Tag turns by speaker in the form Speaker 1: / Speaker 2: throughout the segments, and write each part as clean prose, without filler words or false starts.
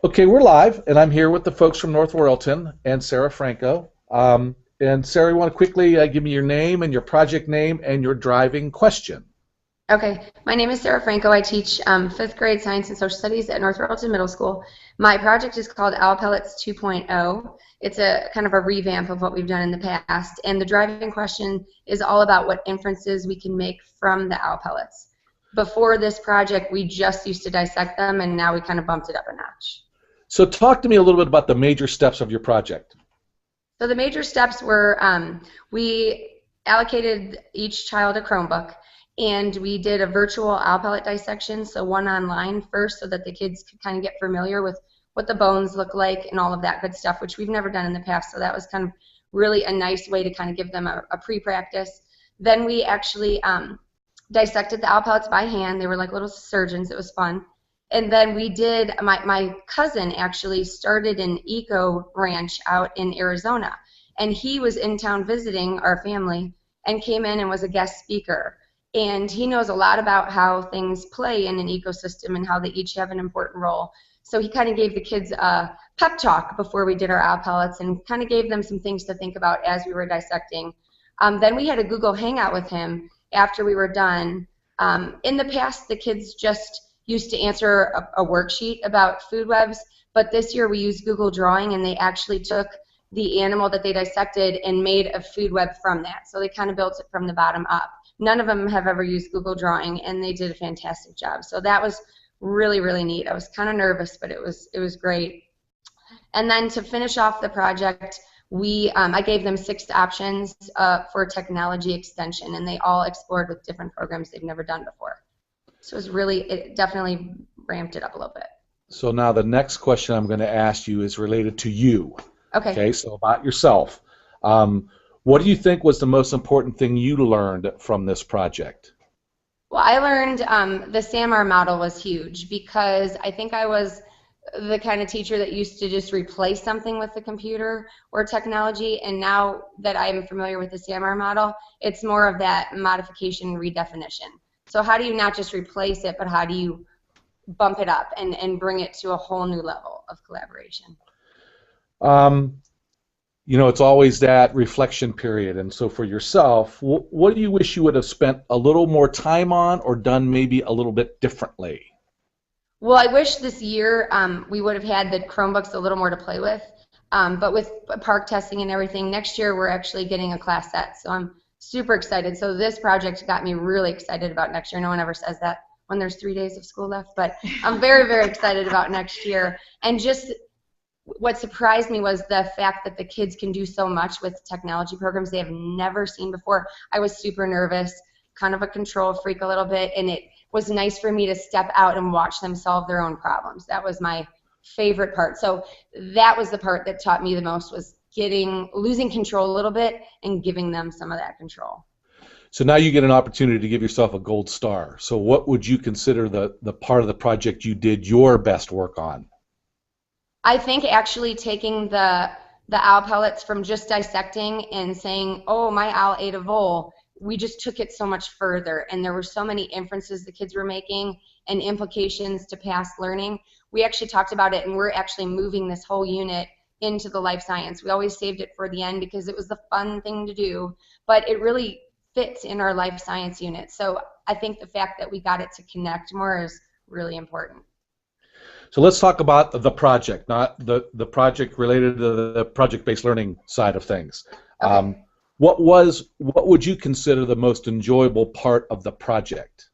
Speaker 1: Okay, we're live, and I'm here with the folks from North Royalton and Sarah Franco. And Sarah, you want to quickly give me your name and your project name and your driving question?
Speaker 2: Okay, my name is Sarah Franco. I teach fifth grade science and social studies at North Royalton Middle School. My project is called Owl Pellets 2.0. It's a kind of a revamp of what we've done in the past, and the driving question is all about what inferences we can make from the owl pellets. Before this project, we just used to dissect them, and now we kind of bumped it up a notch.
Speaker 1: So talk to me a little bit about the major steps of your project.
Speaker 2: So the major steps were we allocated each child a Chromebook, and we did a virtual owl pellet dissection, so one online first so that the kids could kind of get familiar with what the bones look like and all of that good stuff, which we've never done in the past, so that was kind of really a nice way to kind of give them a pre-practice. Then we actually dissected the owl pellets by hand. They were like little surgeons. It was fun. And then we did, my cousin actually started an eco ranch out in Arizona, and he was in town visiting our family and came in and was a guest speaker. And he knows a lot about how things play in an ecosystem and how they each have an important role. So he kind of gave the kids a pep talk before we did our owl pellets and kind of gave them some things to think about as we were dissecting. Then we had a Google Hangout with him after we were done. In the past, the kids just used to answer a worksheet about food webs, but this year we used Google Drawing, and they actually took the animal that they dissected and made a food web from that. So they kind of built it from the bottom up. None of them have ever used Google Drawing, and they did a fantastic job. So that was really, really neat. I was kind of nervous, but it was great. And then to finish off the project, I gave them 6 options for technology extension, and they all explored with different programs they've never done before. So it definitely ramped it up a little bit.
Speaker 1: So now the next question I'm going to ask you is related to you.
Speaker 2: Okay.
Speaker 1: Okay, so about yourself. What do you think was the most important thing you learned from this project?
Speaker 2: Well, I learned the SAMR model was huge because I think I was the kind of teacher that used to just replace something with the computer or technology, and now that I'm familiar with the SAMR model, it's more of that modification and redefinition. So how do you not just replace it, but how do you bump it up and bring it to a whole new level of collaboration?
Speaker 1: You know, it's always that reflection period. And so for yourself, what do you wish you would have spent a little more time on or done maybe a little bit differently?
Speaker 2: Well, I wish this year we would have had the Chromebooks a little more to play with. But with park testing and everything, next year we're actually getting a class set. So I'm super excited. So this project got me really excited about next year. No one ever says that when there's 3 days of school left, but I'm very, very excited about next year. And just what surprised me was the fact that the kids can do so much with technology programs they have never seen before. I was super nervous, kind of a control freak a little bit, and it was nice for me to step out and watch them solve their own problems. That was my favorite part. So that was the part that taught me the most, was losing control a little bit and giving them some of that control.
Speaker 1: So now you get an opportunity to give yourself a gold star. So what would you consider the part of the project you did your best work on?
Speaker 2: I think actually taking the owl pellets from just dissecting and saying, oh, my owl ate a vole, we just took it so much further, and there were so many inferences the kids were making and implications to past learning. We actually talked about it, and we're actually moving this whole unit into the life science. We always saved it for the end because it was the fun thing to do, but it really fits in our life science unit. So I think the fact that we got it to connect more is really important.
Speaker 1: So let's talk about the project, not the project related to the project-based learning side of things.
Speaker 2: Okay.
Speaker 1: What would you consider the most enjoyable part of the project?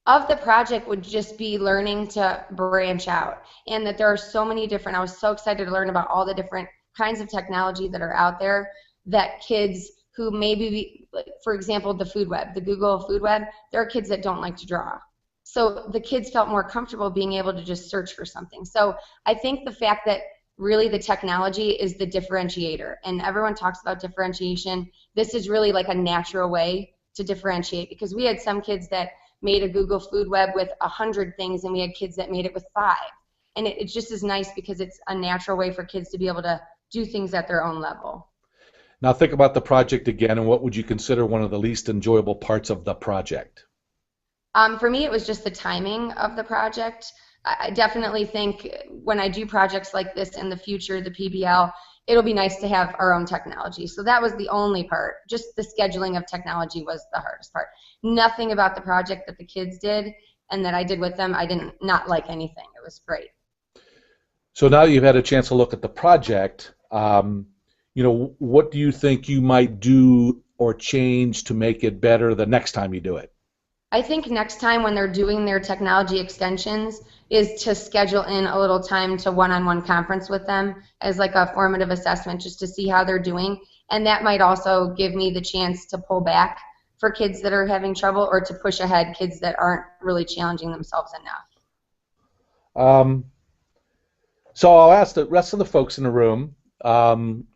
Speaker 2: Of the project would just be learning to branch out, and that there are so many different, I was so excited to learn about all the different kinds of technology that are out there that kids who maybe, for example, the food web, the Google food web, there are kids that don't like to draw. So the kids felt more comfortable being able to just search for something. So I think the fact that really the technology is the differentiator, and everyone talks about differentiation. This is really like a natural way to differentiate, because we had some kids that made a Google food web with 100 things, and we had kids that made it with 5. And it just is nice because it's a natural way for kids to be able to do things at their own level.
Speaker 1: Now think about the project again, and what would you consider one of the least enjoyable parts of the project?
Speaker 2: For me, it was just the timing of the project. I definitely think when I do projects like this in the future, the PBL, it'll be nice to have our own technology. So that was the only part. Just the scheduling of technology was the hardest part. Nothing about the project that the kids did and that I did with them, I didn't not like anything. It was great.
Speaker 1: So now you've had a chance to look at the project. What do you think you might do or change to make it better the next time you do it?
Speaker 2: I think next time when they're doing their technology extensions is to schedule in a little time to one-on-one conference with them as like a formative assessment just to see how they're doing. And that might also give me the chance to pull back for kids that are having trouble or to push ahead kids that aren't really challenging themselves enough.
Speaker 1: So I'll ask the rest of the folks in the room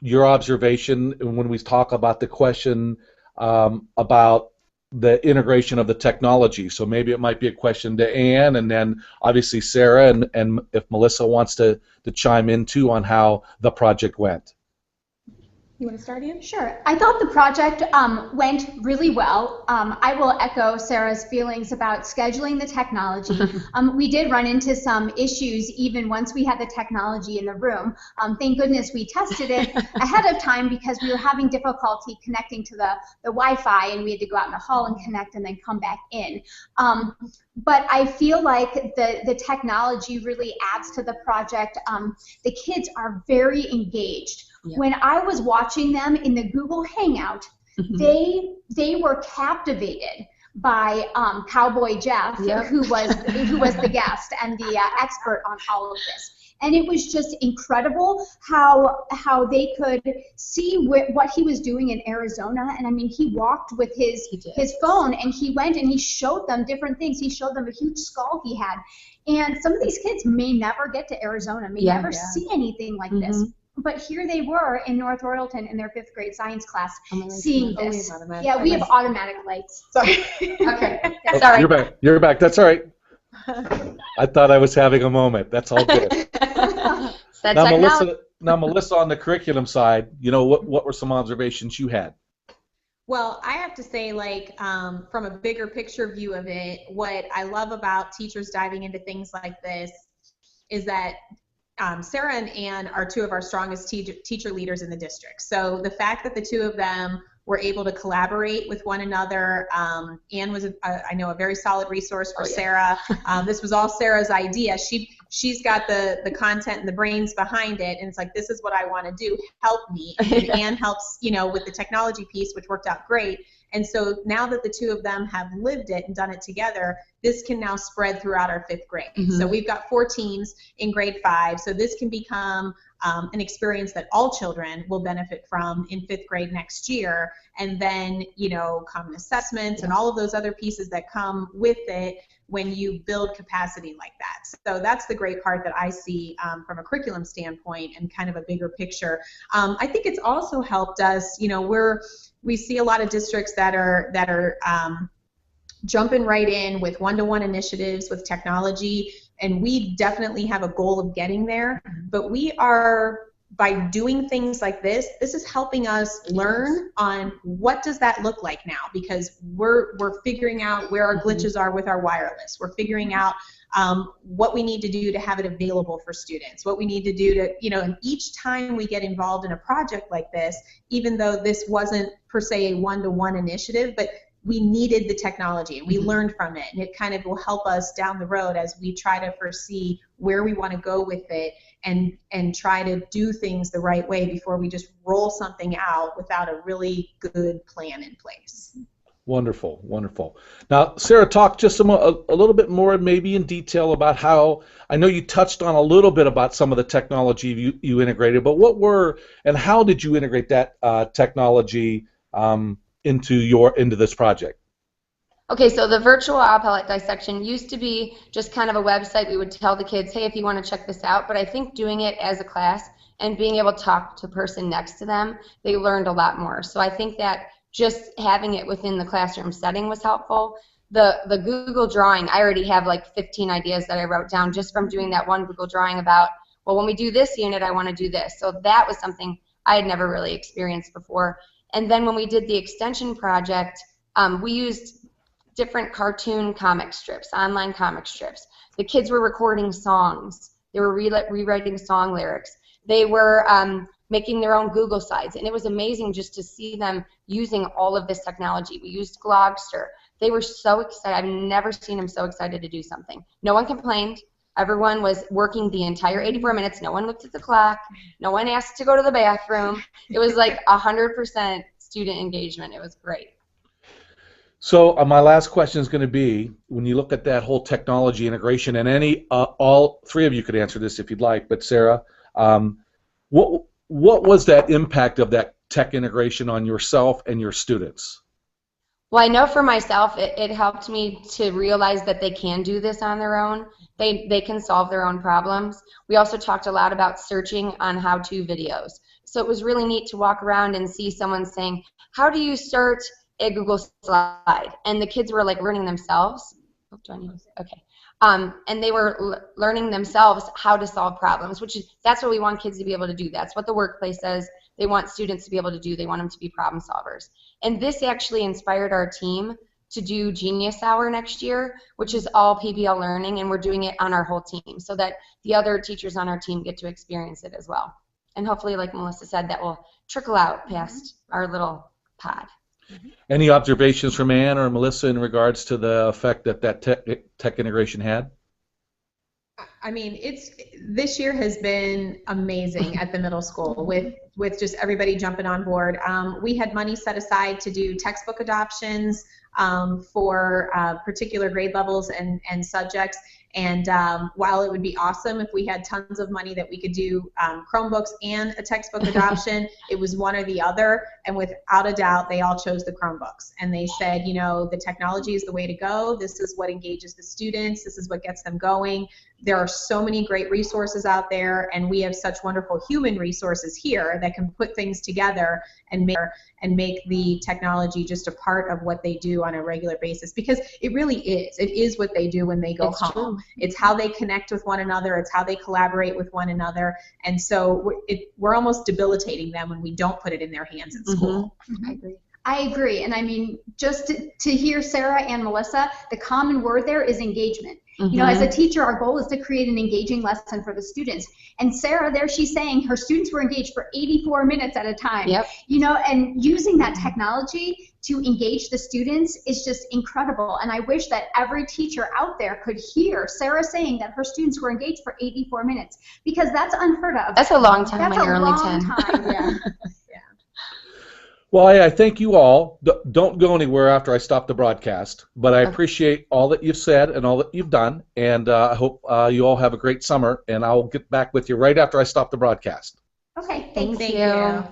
Speaker 1: your observation when we talk about the question about the integration of the technology. So maybe it might be a question to Anne, and then obviously Sarah, and if Melissa wants to chime in too on how the project went.
Speaker 3: You want to start, Ian?
Speaker 4: Sure. I thought the project went really well. I will echo Sarah's feelings about scheduling the technology. We did run into some issues even once we had the technology in the room. Thank goodness we tested it ahead of time because we were having difficulty connecting to the Wi-Fi, and we had to go out in the hall and connect and then come back in. But I feel like the technology really adds to the project. The kids are very engaged. Yeah. When I was watching them in the Google Hangout, they were captivated by Cowboy Jeff, yep. who was the guest and the expert on all of this. And it was just incredible how they could see what he was doing in Arizona. And I mean, he walked with his phone, and he went and he showed them different things. He showed them a huge skull he had. And some of these kids may never get to Arizona, may never see anything like this. But here they were in North Royalton in their 5th grade science class seeing this. Yeah, we have automatic lights. Sorry. Okay. Sorry.
Speaker 1: You're back. You're back. That's all right. I thought I was having a moment. That's all good. Now, Melissa, on the curriculum side, what were some observations you had?
Speaker 3: Well, I have to say, from a bigger picture view of it, what I love about teachers diving into things like this is that Sarah and Anne are two of our strongest teacher leaders in the district. So the fact that the two of them were able to collaborate with one another, Anne was, I know, a very solid resource for Sarah. This was all Sarah's idea. She's got the content and the brains behind it, and it's like, this is what I want to do. Help me. And Anne helps, with the technology piece, which worked out great. And so now that the two of them have lived it and done it together, this can now spread throughout our 5th grade. So we've got 4 teams in grade 5. So this can become an experience that all children will benefit from in 5th grade next year. And then, common assessments and all of those other pieces that come with it when you build capacity like that. So that's the great part that I see from a curriculum standpoint and kind of a bigger picture. I think it's also helped us, we see a lot of districts that are jumping right in with one-to-one initiatives with technology, and we definitely have a goal of getting there, but we are, by doing things like this is helping us learn on what does that look like now, because we're figuring out where our glitches are with our wireless. We're figuring out what we need to do to have it available for students, what we need to do to, and each time we get involved in a project like this, even though this wasn't per se a one-to-one initiative, but we needed the technology and we learned from it, and it kind of will help us down the road as we try to foresee where we want to go with it and try to do things the right way before we just roll something out without a really good plan in place.
Speaker 1: Wonderful, wonderful. Now, Sarah, talk just a little bit more maybe in detail about how, I know you touched on a little bit about some of the technology you integrated, but what were and how did you integrate that technology into this project?
Speaker 2: Okay, so the virtual owl pellet dissection used to be just kind of a website. We would tell the kids, hey, if you want to check this out, but I think doing it as a class and being able to talk to the person next to them, they learned a lot more. So I think that just having it within the classroom setting was helpful. The Google drawing, I already have like 15 ideas that I wrote down just from doing that one Google drawing about, well, when we do this unit, I want to do this. So that was something I had never really experienced before. And then when we did the extension project, we used different cartoon comic strips, online comic strips. The kids were recording songs. They were rewriting song lyrics. They were making their own Google Slides, and it was amazing just to see them using all of this technology. We used Glogster. They were so excited. I've never seen them so excited to do something. No one complained. Everyone was working the entire 84 minutes. No one looked at the clock. No one asked to go to the bathroom. It was like 100% student engagement. It was great.
Speaker 1: So my last question is going to be, when you look at that whole technology integration, and all three of you could answer this if you'd like, but Sarah, what was that impact of that tech integration on yourself and your students?
Speaker 2: Well, I know for myself, it helped me to realize that they can do this on their own. They can solve their own problems. We also talked a lot about searching on how-to videos. So it was really neat to walk around and see someone saying, how do you search a Google slide? And the kids were like learning themselves. Oh, do I need to? Okay. And they were learning themselves how to solve problems, that's what we want kids to be able to do. That's what the workplace says. They want students to be able to do. They want them to be problem solvers. And this actually inspired our team to do Genius Hour next year, which is all PBL learning, and we're doing it on our whole team so that the other teachers on our team get to experience it as well. And hopefully, like Melissa said, that will trickle out past our little pod.
Speaker 1: Any observations from Ann or Melissa in regards to the effect that tech integration had?
Speaker 3: I mean, this year has been amazing at the middle school with just everybody jumping on board. We had money set aside to do textbook adoptions for particular grade levels and subjects. And while it would be awesome if we had tons of money that we could do Chromebooks and a textbook adoption, it was one or the other. And without a doubt, they all chose the Chromebooks. And they said, you know, the technology is the way to go. This is what engages the students. This is what gets them going. There are so many great resources out there, and we have such wonderful human resources here that can put things together and make the technology just a part of what they do on a regular basis, because it really is. It is what they do when they go home. True. It's how they connect with one another. It's how they collaborate with one another. And so we're almost debilitating them when we don't put it in their hands at school.
Speaker 4: Mm-hmm. I agree. And I mean, just to hear Sarah and Melissa, the common word there is engagement. Mm-hmm. You know, as a teacher, our goal is to create an engaging lesson for the students. And Sarah, there she's saying her students were engaged for 84 minutes at a time.
Speaker 2: Yep.
Speaker 4: You know, and using that technology to engage the students is just incredible. And I wish that every teacher out there could hear Sarah saying that her students were engaged for 84 minutes, because that's unheard of.
Speaker 2: That's a long time
Speaker 4: that's
Speaker 2: when you're only 10.
Speaker 4: Time. Yeah.
Speaker 1: Well, I thank you all. Don't go anywhere after I stop the broadcast, but I appreciate all that you've said and all that you've done, and I hope you all have a great summer, and I'll get back with you right after I stop the broadcast.
Speaker 4: Okay,
Speaker 2: thank you.